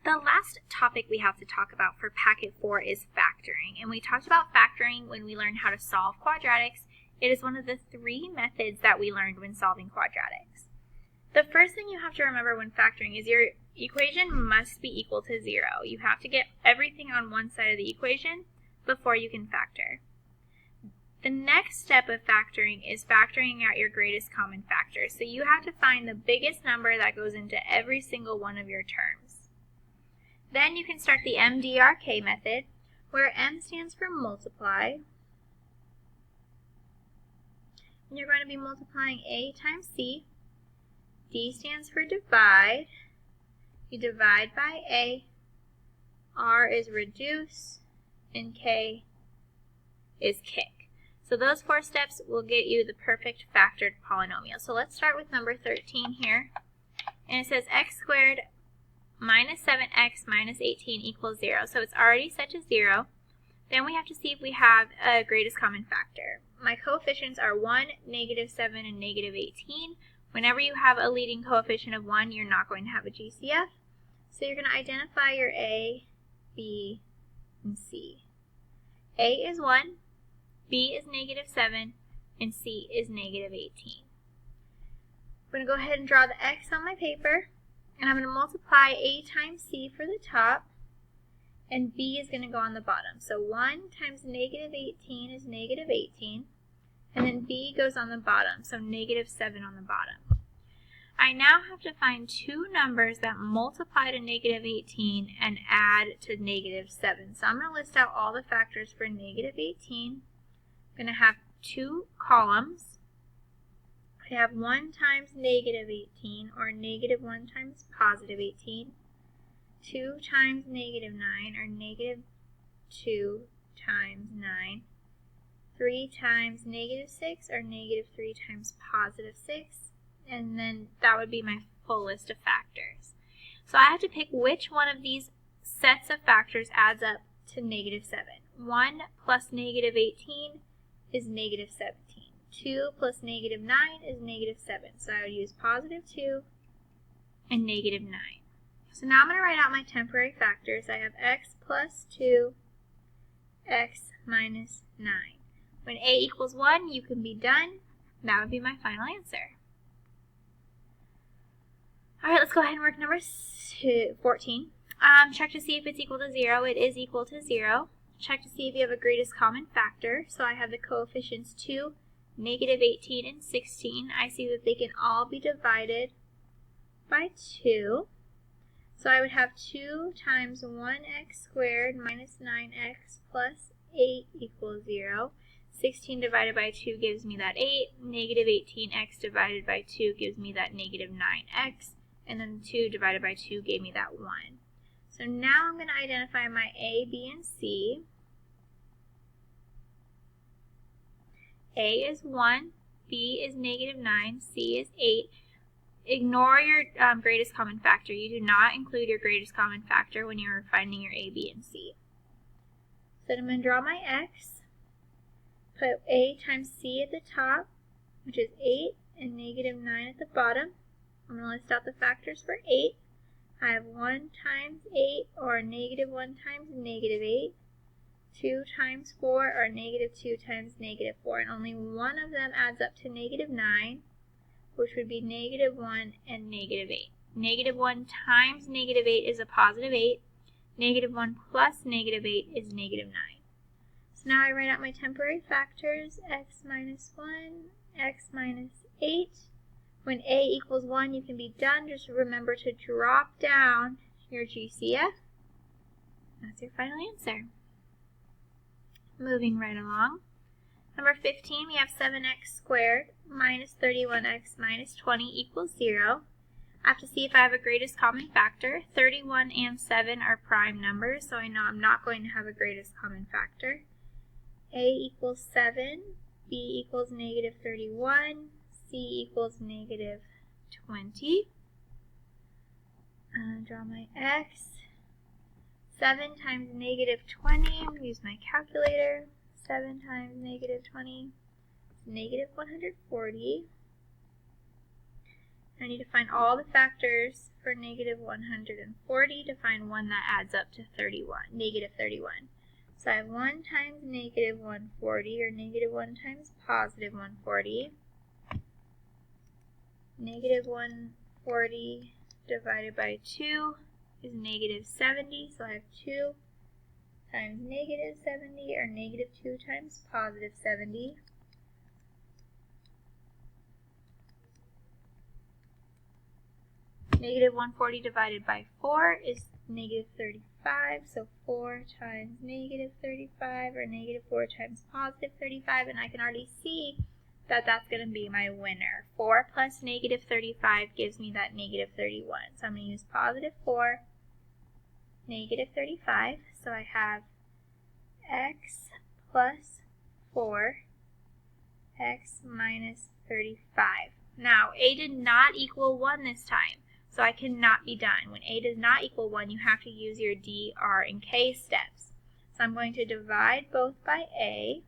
The last topic we have to talk about for Packet 4 is factoring. And we talked about factoring when we learned how to solve quadratics. It is one of the 3 methods that we learned when solving quadratics. The first thing you have to remember when factoring is your equation must be equal to 0. You have to get everything on one side of the equation before you can factor. The next step of factoring is factoring out your greatest common factor. So you have to find the biggest number that goes into every single one of your terms. Then you can start the MDRK method, where M stands for multiply. And you're going to be multiplying A times C. D stands for divide. You divide by A. R is reduce. And K is kick. So those 4 steps will get you the perfect factored polynomial. So let's start with number 13 here. And it says x squared minus 7x minus 18 equals 0. So it's already set to 0. Then we have to see if we have a greatest common factor. My coefficients are 1, negative 7, and negative 18. Whenever you have a leading coefficient of 1, you're not going to have a GCF. So you're going to identify your A, B, and C. A is 1, B is negative 7, and C is negative 18. I'm going to go ahead and draw the X on my paper. And I'm going to multiply A times C for the top, and B is going to go on the bottom. So 1 times negative 18 is negative 18, and then B goes on the bottom, so negative 7 on the bottom. I now have to find 2 numbers that multiply to negative 18 and add to negative 7. So I'm going to list out all the factors for negative 18. I'm going to have 2 columns. I have 1 times negative 18, or negative 1 times positive 18, 2 times negative 9, or negative 2 times 9, 3 times negative 6, or negative 3 times positive 6, and then that would be my full list of factors. So I have to pick which one of these sets of factors adds up to negative 7. 1 plus negative 18 is negative 17. 2 plus negative 9 is negative 7. So I would use positive 2 and negative 9. So now I'm going to write out my temporary factors. I have x plus 2, x minus 9. When A equals 1, you can be done. That would be my final answer. Alright, let's go ahead and work number 14. Check to see if it's equal to 0. It is equal to 0. Check to see if you have a greatest common factor. So I have the coefficients 2, negative 18, and 16. I see that they can all be divided by 2. So I would have 2 times 1x squared minus 9x plus 8 equals 0. 16 divided by 2 gives me that 8. Negative 18x divided by 2 gives me that negative 9x. And then 2 divided by 2 gave me that 1. So now I'm going to identify my A, B, and C. A is 1, B is negative 9, C is 8. Ignore your greatest common factor. You do not include your greatest common factor when you're finding your A, B, and C. So I'm going to draw my X, put A times C at the top, which is 8, and negative 9 at the bottom. I'm going to list out the factors for 8. I have 1 times 8, or negative 1 times negative 8. 2 times 4, or negative 2 times negative 4, and only one of them adds up to negative 9, which would be negative 1 and negative 8. Negative 1 times negative 8 is a positive 8. Negative 1 plus negative 8 is negative 9. So now I write out my temporary factors, x minus 1, x minus 8. When A equals 1, you can be done. Just remember to drop down your GCF. That's your final answer. Moving right along. Number 15, we have 7x squared minus 31x minus 20 equals 0. I have to see if I have a greatest common factor. 31 and 7 are prime numbers, so I know I'm not going to have a greatest common factor. A equals 7, B equals negative 31, C equals negative 20. Draw my x. 7 times negative 20, use my calculator. 7 times negative 20 is negative 140. I need to find all the factors for negative 140 to find one that adds up to 31, negative 31. So I have 1 times negative 140, or negative 1 times positive 140. Negative 140 divided by 2 is negative 70, so I have 2 times negative 70, or negative 2 times positive 70. Negative 140 divided by 4 is negative 35, so 4 times negative 35, or negative 4 times positive 35, and I can already see that that's going to be my winner. 4 plus negative 35 gives me that negative 31. So I'm going to use positive 4, negative 35. So I have x plus 4, x minus 35. Now, a did not equal 1 this time, so I cannot be done. When a does not equal 1, you have to use your d, r, and k steps. So I'm going to divide both by a.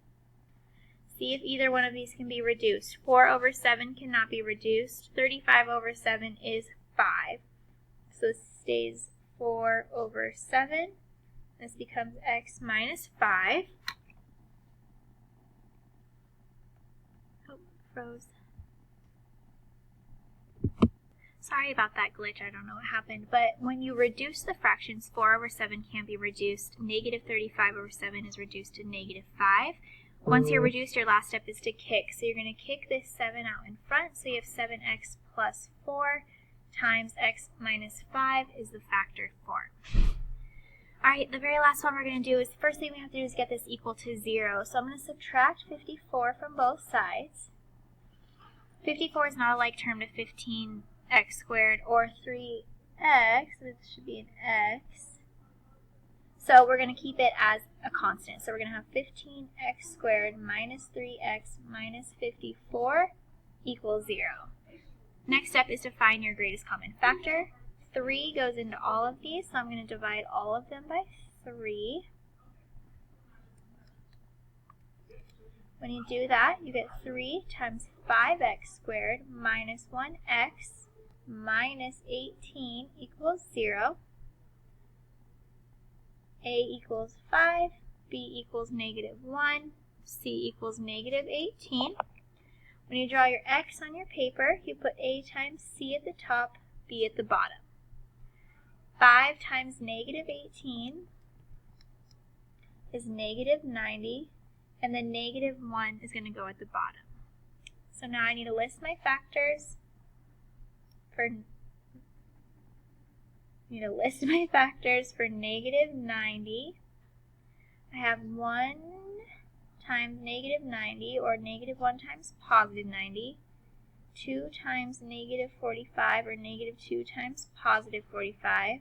See if either one of these can be reduced. 4 over 7 cannot be reduced. 35 over 7 is 5. So this stays 4 over 7. This becomes x minus 5. Oh, froze. Sorry about that glitch. I don't know what happened. But when you reduce the fractions, 4 over 7 can't be reduced. Negative 35 over 7 is reduced to negative 5. Once you're reduced, your last step is to kick. So you're going to kick this 7 out in front. So you have 7x plus 4 times x minus 5 is the factor form. Alright, the very last one we're going to do is, the first thing we have to do is get this equal to 0. So I'm going to subtract 54 from both sides. 54 is not a like term to 15x squared or 3x. This should be an x. So we're going to keep it as a constant. So we're going to have 15x squared minus 3x minus 54 equals 0. Next step is to find your greatest common factor. 3 goes into all of these, so I'm going to divide all of them by 3. When you do that, you get 3 times 5x squared minus 1x minus 18 equals 0. A equals 5, B equals negative 1, C equals negative 18. When you draw your X on your paper, you put A times C at the top, B at the bottom. 5 times negative 18 is negative 90, and then negative 1 is going to go at the bottom. So now I need to list my factors for negative 90. I have 1 times negative 90, or negative 1 times positive 90. 2 times negative 45, or negative 2 times positive 45.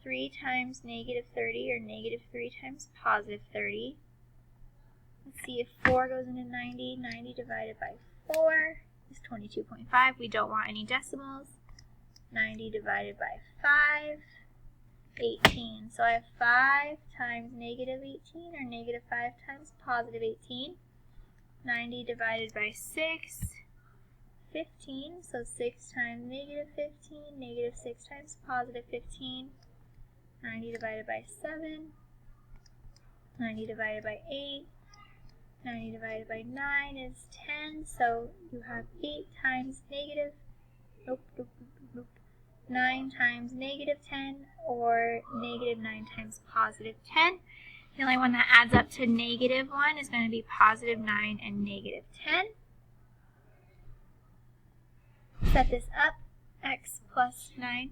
3 times negative 30, or negative 3 times positive 30. Let's see if 4 goes into 90. 90 divided by 4 is 22.5. We don't want any decimals. 90 divided by 5, 18. So I have 5 times negative 18, or negative 5 times positive 18. 90 divided by 6, 15. So 6 times negative 15, negative 6 times positive 15. 90 divided by 7, 90 divided by 8, 90 divided by 9 is 10. So you have 8 times negative, 9 times negative 10, or negative 9 times positive 10. The only one that adds up to negative 1 is going to be positive 9 and negative 10. Set this up, x plus 9.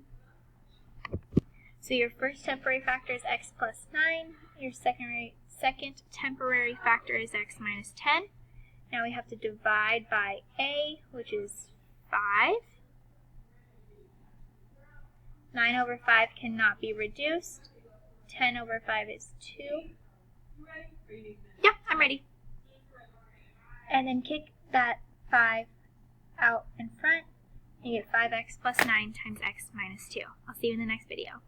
So your first temporary factor is x plus 9. Your second temporary factor is x minus 10. Now we have to divide by a, which is 5. 9 over 5 cannot be reduced. 10 over 5 is 2. Yeah, I'm ready. And then kick that 5 out in front. You get 5x plus 9 times x minus 2. I'll see you in the next video.